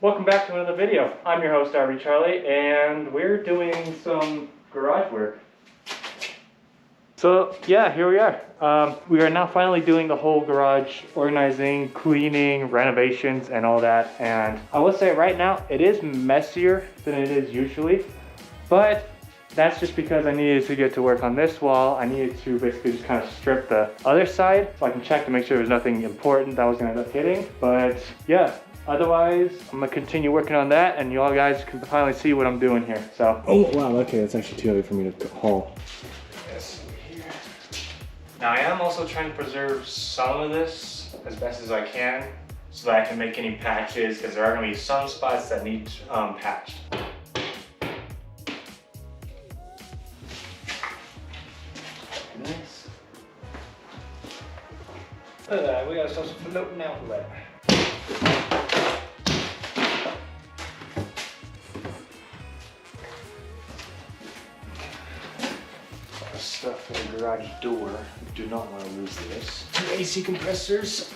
Welcome back to another video. I'm your host RB-Charli and we're doing some garage work. So yeah, here we are. We are now finally doing the whole garage organizing, cleaning, renovations and all that. And I will say right now it is messier than it is usually, but that's just because I needed to get to work on this wall. I needed to basically just kind of strip the other side so I can check to make sure there's nothing important that was gonna end up hitting. But yeah, otherwise I'm gonna continue working on that and you all guys can finally see what I'm doing here. So. Oh wow, okay, that's actually too heavy for me to haul. Yes, here. Now I am also trying to preserve some of this as best as I can so that I can make any patches because there are gonna be some spots that need patched. Nice. Look at that, we got ourselves a floating outlet. Stuff for the garage door. Do not want to lose this. Two AC compressors.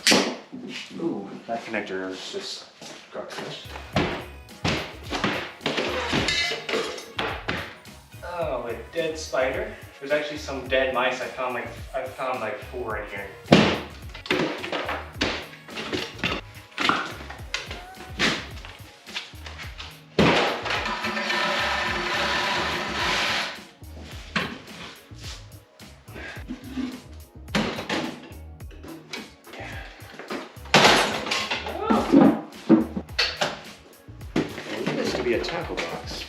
Ooh, that connector is just garbage. Oh, a dead spider. There's actually some dead mice. I found like 4 in here. To be a tackle box.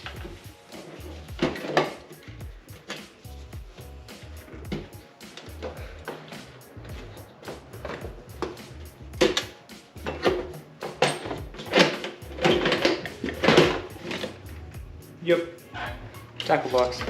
Yep, tackle box.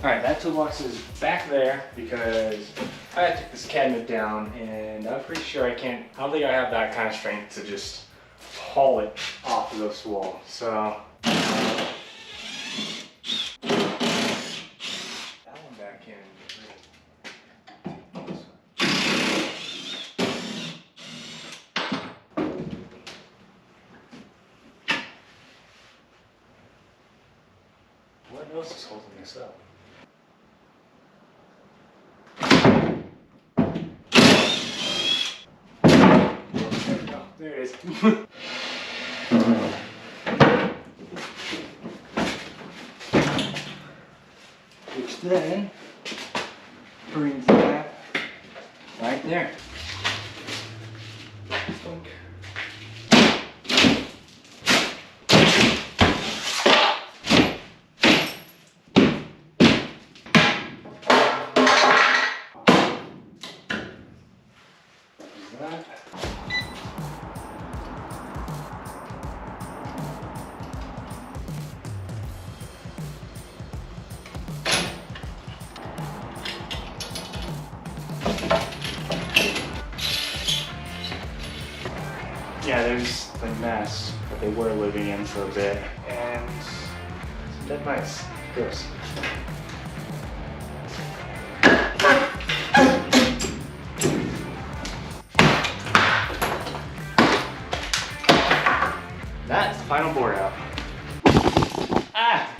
Alright, that toolbox is back there because I took this cabinet down and I'm pretty sure I don't think I have that kind of strength to just haul it off of this wall. So that one back in. What else is holding this up? There it is. Which then brings that right there. Thunk. That. Yeah, there's the mess that they were living in for a bit, and some dead mice. Gross. That's the final board out. Ah!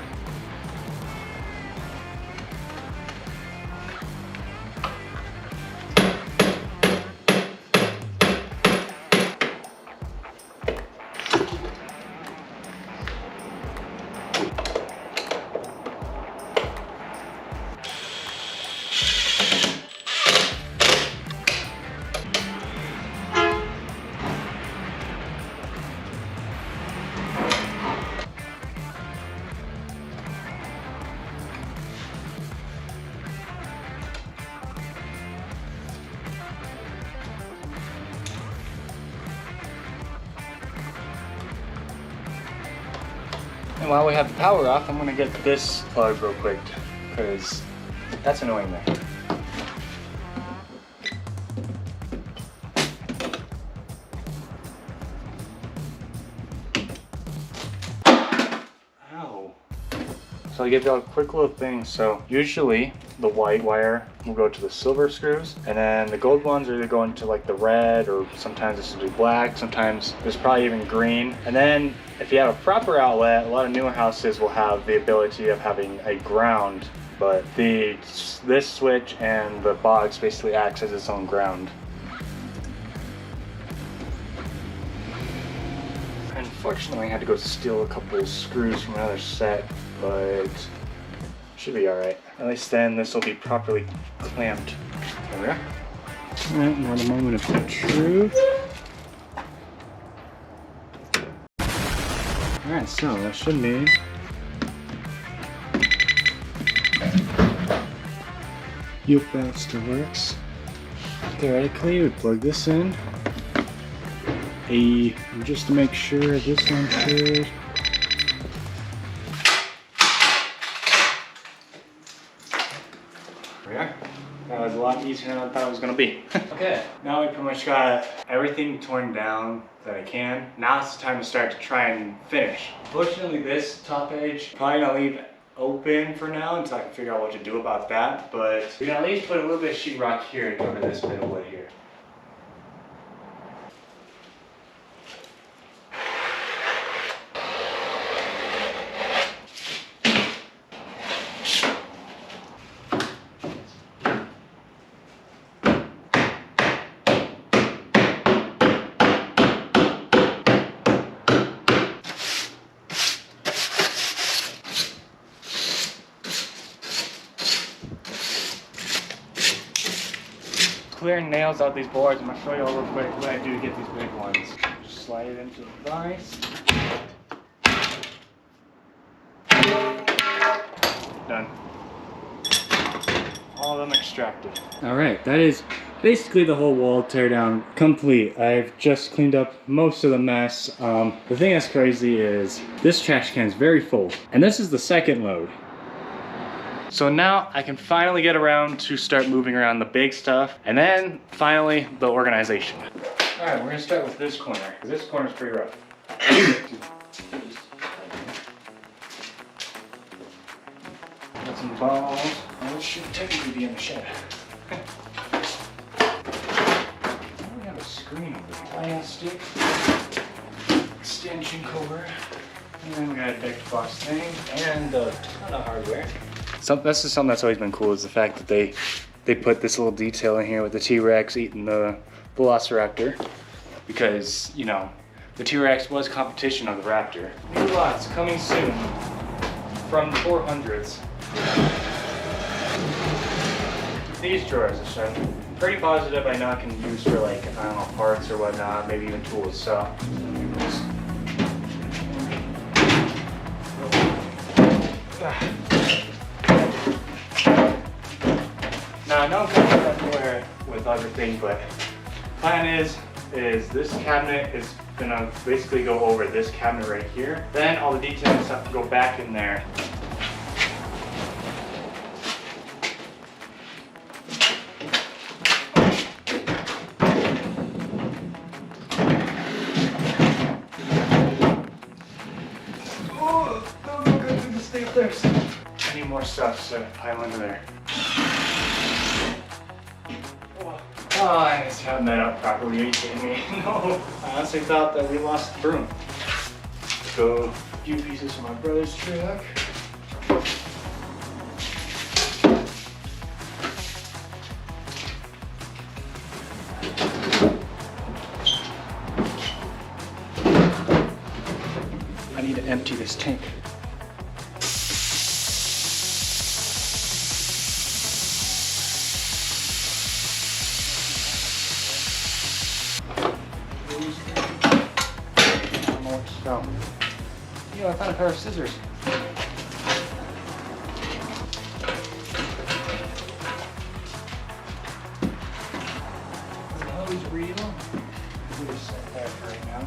And while we have the power off, I'm gonna get this plug real quick, because that's annoying me. Ow. So I'll give you a quick little thing. So usually the white wire will go to the silver screws, and then the gold ones are either going to like the red, or sometimes this will be black, sometimes there's probably even green. And then if you have a proper outlet, a lot of newer houses will have the ability of having a ground, but this switch and the box basically acts as its own ground. Unfortunately, I had to go steal a couple of screws from another set, but should be all right. At least then this will be properly clamped. There we are. All right, now the moment of the truth. All right, so that should mean yoke valve still works. Theoretically, we plug this in. Just to make sure this one should. There we are. That was a lot easier than I thought it was gonna be. Okay, now we pretty much got everything torn down that I can. Now it's time to start to try and finish. Fortunately, this top edge, probably gonna leave open for now until I can figure out what to do about that, but we can at least put a little bit of sheetrock here to cover this bit of wood here. Clearing nails out these boards, I'm gonna show you all real quick what I do to get these big ones. Just slide it into the vise. Done. All of them extracted. All right, that is basically the whole wall teardown complete. I've just cleaned up most of the mess. The thing that's crazy is this trash can is very full, and this is the second load. So now I can finally get around to start moving around the big stuff, and then finally the organization. All right, we're gonna start with this corner, because this corner is pretty rough. Got some balls. Oh, it should technically be in the shed. We have a screen over here. Plastic, extension cord, and then we got a deck box thing, and a ton of hardware. That's just something that's always been cool, is the fact that they put this little detail in here with the T-Rex eating the Velociraptor, because, you know, the T-Rex was competition of the Raptor. New lots coming soon from the 400s. These drawers, which I'm pretty positive I know I can use for, like, I don't know, parts or whatnot, maybe even tools, so. Now I know I'm kind of everywhere with everything, but plan is this cabinet is gonna basically go over this cabinet right here. Then all the detailing stuff can go back in there. Oh, no, good thing to stay up there. I need more stuff to pile into there. Oh, I just haven't that up properly. Are you kidding me? No, I honestly thought that we lost the broom. Go a few pieces from my brother's truck. I need to empty this tank. So, I found a pair of scissors. Are those real? We'll just set that for right now.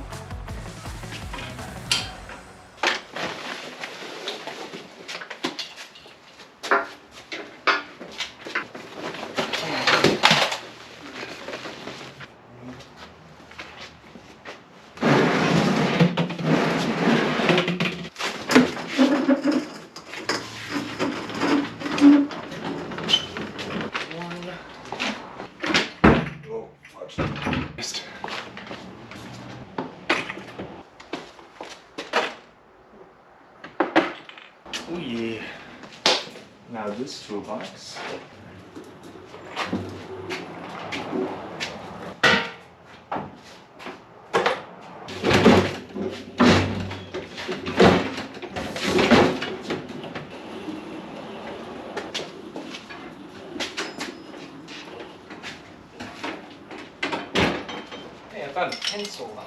Oh yeah. Now this toolbox. Hey, I found a pencil.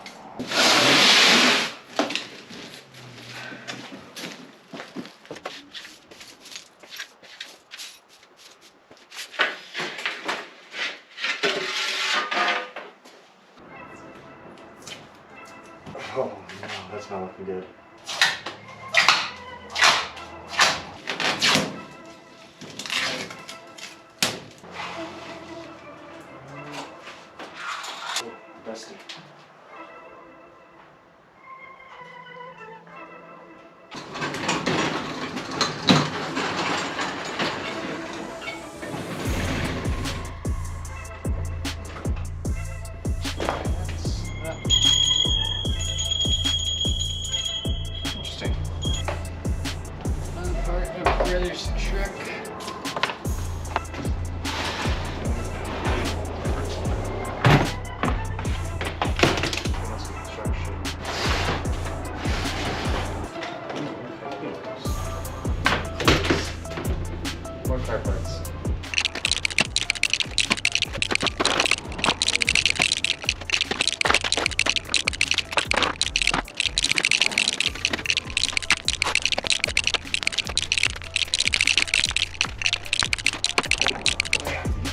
Oh no, that's not looking good. Oh, dusty. Interesting. Another part of brother's truck. More car parts.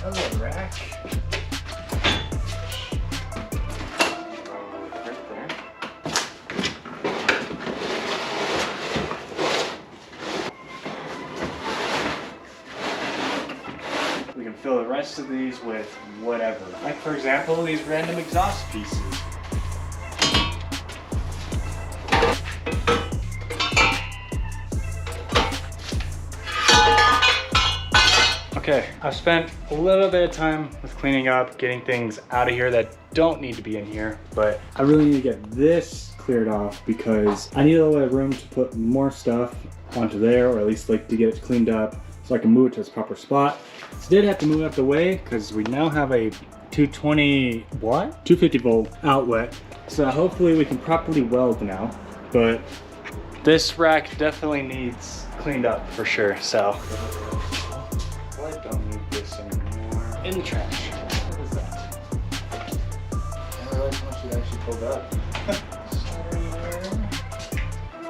Other rack. Right there. We can fill the rest of these with whatever. Like for example, these random exhaust pieces. Okay, I've spent a little bit of time with cleaning up, getting things out of here that don't need to be in here, but I really need to get this cleared off because I need a little bit of room to put more stuff onto there, or at least like to get it cleaned up so I can move it to its proper spot. So did have to move it out the way because we now have a 220 what? 250 volt outlet. So hopefully we can properly weld now, but this rack definitely needs cleaned up for sure, so. I don't need this anymore. In the trash. What is that? I didn't realize how much it actually pulled up.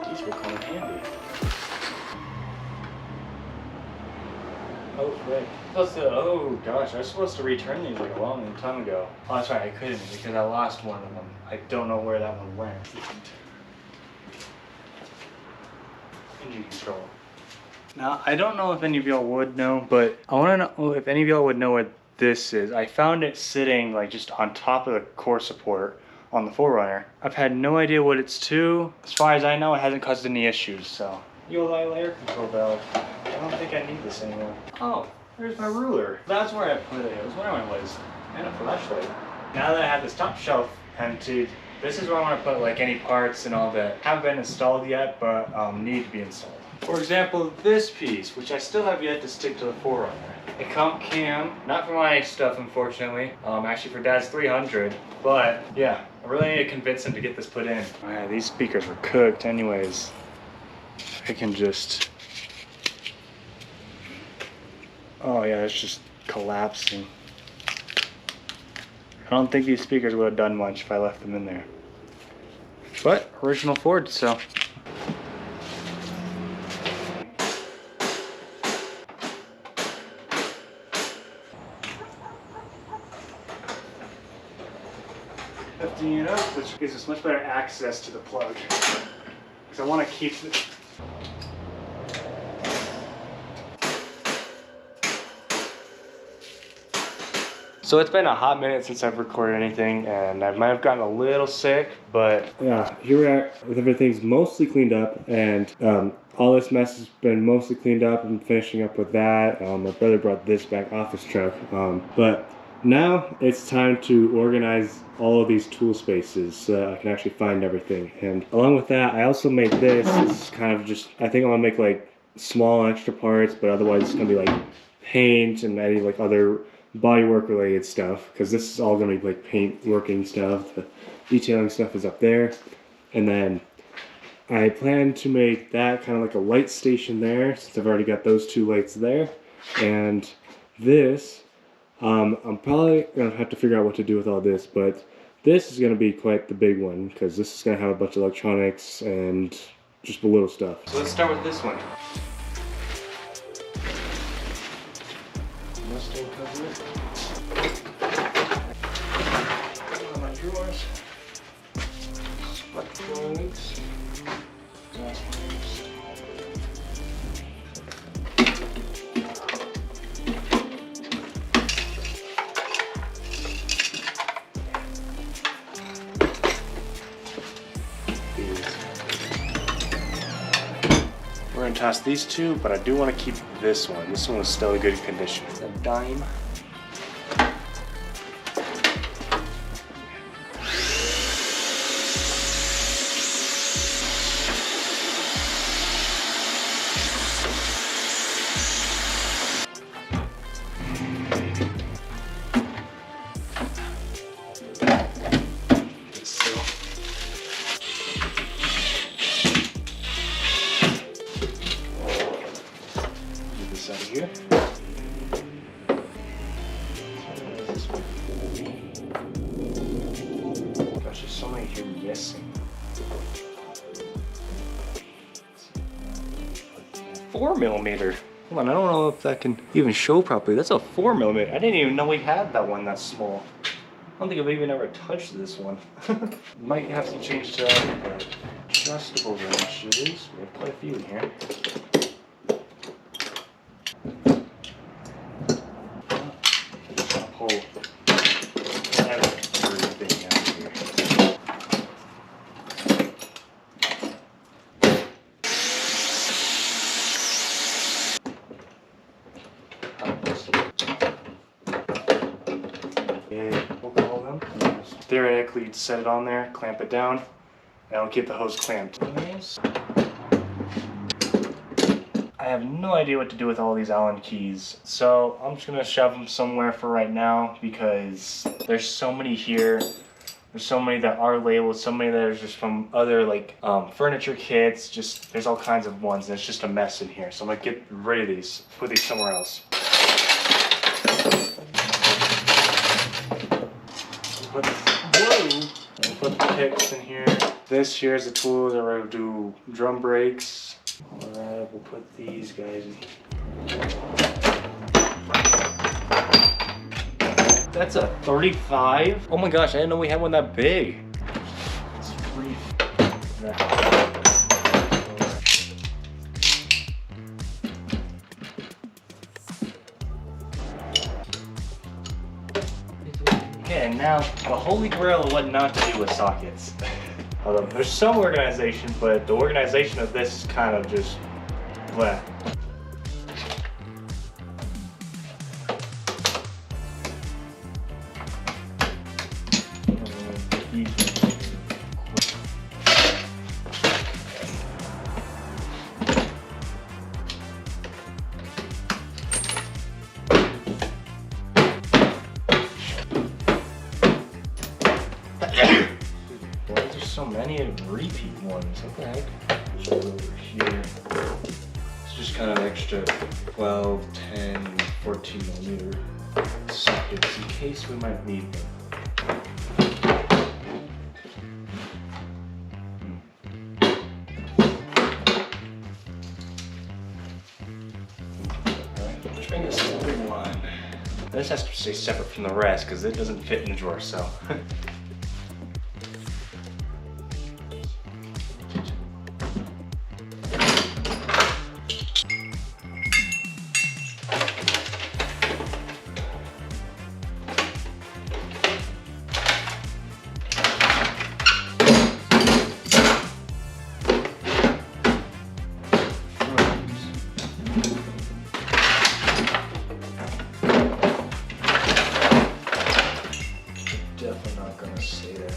These will come in handy. Oh, frick. Oh gosh, I was supposed to return these like a long time ago. Oh, that's right, I couldn't because I lost one of them. I don't know where that one went. Engine control. Now, I don't know if any of y'all would know, but I want to know if any of y'all would know what this is. I found it sitting like just on top of the core support on the 4Runner. I've had no idea what it's to. As far as I know, it hasn't caused any issues, so. Yo, air control valve. I don't think I need this anymore. Oh, there's my ruler. That's where I put it. I was wondering what it was. And a flashlight. Now that I have this top shelf emptied, this is where I want to put like any parts and all that haven't been installed yet, but need to be installed. For example, this piece, which I still have yet to stick to the 4Runner. A comp cam, not for my stuff unfortunately, actually for Dad's 300, but yeah, I really need to convince him to get this put in. Oh yeah, these speakers were cooked anyways. I can just, oh yeah, it's just collapsing. I don't think these speakers would have done much if I left them in there. But, original Ford, so. Lifting it up, which gives us much better access to the plug. Because I want to keep it. So it's been a hot minute since I've recorded anything, and I might have gotten a little sick, but yeah, here we are with everything's mostly cleaned up, and all this mess has been mostly cleaned up. I'm finishing up with that. My brother brought this back off his truck, but now it's time to organize all of these tool spaces so that I can actually find everything. And along with that, I also made this. This is kind of just, I think I'm gonna make like small extra parts, but otherwise it's gonna be like paint and any like other bodywork related stuff, because this is all gonna be like paint working stuff. The detailing stuff is up there, and then I plan to make that kind of like a light station there, since I've already got those two lights there. And this, I'm probably gonna have to figure out what to do with all this, but this is gonna be quite the big one, because this is gonna have a bunch of electronics and just a little stuff. So let's start with this one. Mustang cover. My drawers. Spot plugs. We're gonna toss these two, but I do want to keep this one. This one is still in good condition. It's a dime. Out of here. Gosh, there's so many here missing. 4mm. Hold on, I don't know if that can even show properly. That's a 4mm. I didn't even know we had that one that small. I don't think I've even ever touched this one. Might have to change to adjustable wrenches. We have quite a few in here. Theoretically, you'd set it on there, clamp it down, and it'll keep the hose clamped. I have no idea what to do with all these Allen keys, so I'm just gonna shove them somewhere for right now, because there's so many here. There's so many that are labeled, so many that are just from other like furniture kits. Just there's all kinds of ones, and it's just a mess in here. So I'm gonna get rid of these, put these somewhere else. Put the picks in here. This here is the tool that we're gonna do drum brakes. Alright, we'll put these guys in here. That's a 35? Oh my gosh, I didn't know we had one that big. It's free. Okay, and now the holy grail of what not to do with sockets. Although there's some organization, but the organization of this is kind of just blah. Why is there so many repeat ones? What the heck? Just over here. It's just kind of extra 12, 10, 14mm sockets in case we might need them. Alright, which brings us to the big one. This has to stay separate from the rest because it doesn't fit in the drawer, so. Definitely not gonna stay there.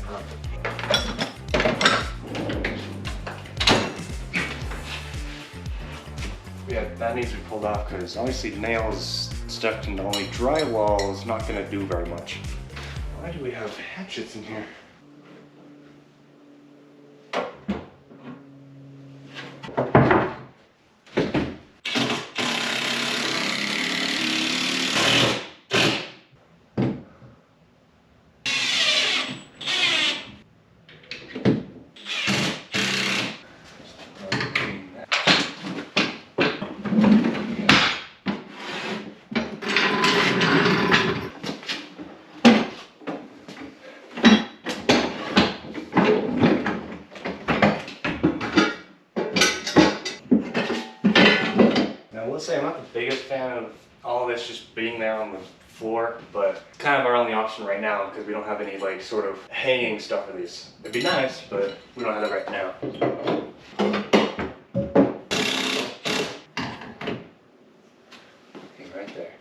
Yeah, that needs to be pulled off because obviously nails stuck into only drywall is not going to do very much. Why do we have hatchets in here? Now, let's say I'm not the biggest fan of all this just being there on the floor, but it's kind of our only option right now because we don't have any like sort of hanging stuff for these. It'd be nice, but we don't have that right now. Okay, right there.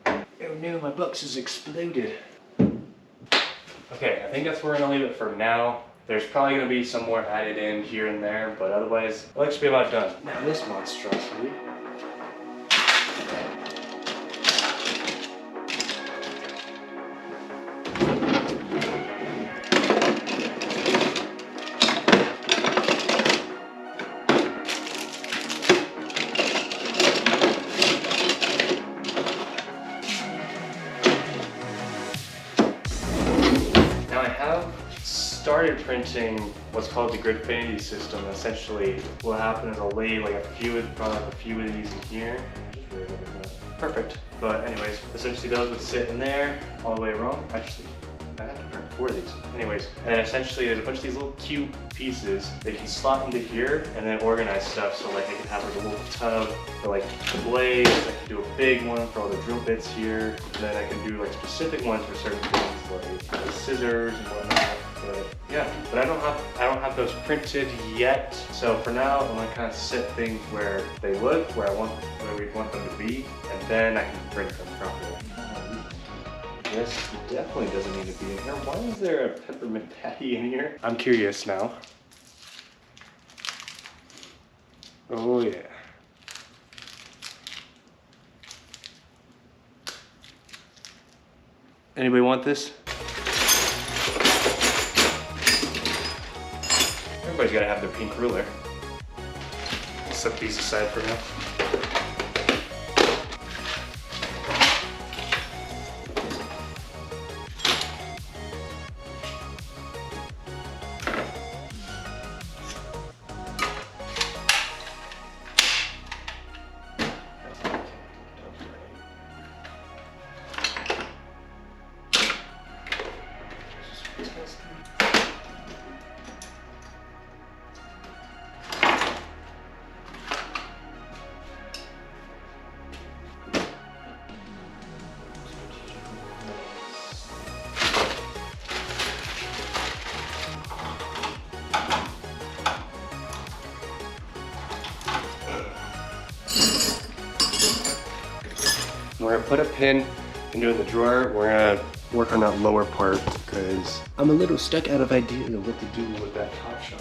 Oh no, my box has exploded. Okay, I think that's where we're gonna leave it for now. There's probably gonna be some more added in here and there, but otherwise, it looks to be about done. Now this monstrosity. Started printing what's called the Gridfinity system. Essentially, what happened is I'll lay like a few of these in here. Perfect. But anyways, essentially those would sit in there all the way around. Actually, I have to print 4 of these. Anyways, and essentially there's a bunch of these little cute pieces that you can slot into here and then organize stuff. So like I can have like a little tub for like the blades. I can do a big one for all the drill bits here. And then I can do like specific ones for certain things like scissors and whatnot. But yeah, but I don't have those printed yet. So for now, I'm gonna kind of set things where they look, where we want them to be, and then I can print them properly. This definitely doesn't need to be in here. Why is there a peppermint patty in here? I'm curious now. Oh yeah. Anybody want this? Everybody's gotta have their pink ruler. I'll set these aside for now. We're gonna put a pin into the drawer. We're gonna work on that lower part because I'm a little stuck out of idea of what to do with that top shot.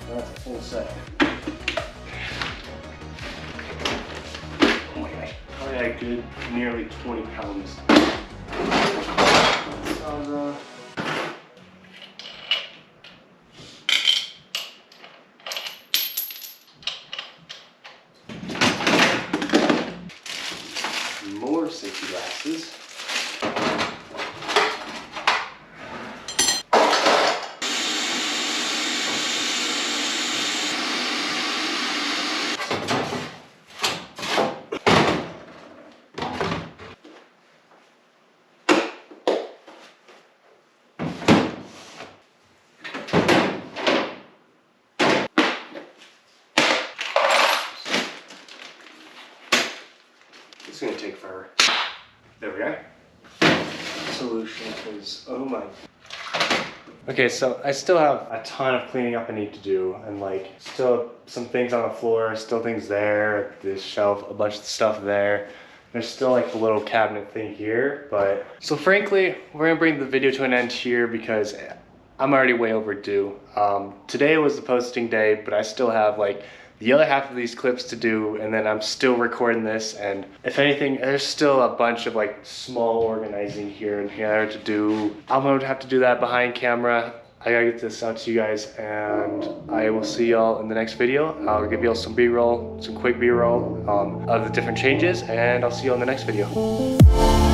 That's a full set. Probably a good nearly 20 pounds. More safety glasses. It's gonna take forever. There we are. Solution is, oh my. Okay, so I still have a ton of cleaning up I need to do, and like still some things on the floor, still things there, this shelf, a bunch of stuff there. There's still like the little cabinet thing here, but so frankly, we're gonna bring the video to an end here because I'm already way overdue. Today was the posting day, but I still have like the other half of these clips to do, and then I'm still recording this, and if anything, there's still a bunch of like small organizing here and here to do. I'm gonna have to do that behind camera. I gotta get this out to you guys, and I will see y'all in the next video. I'll give y'all some B-roll, some quick B-roll of the different changes, and I'll see you all in the next video.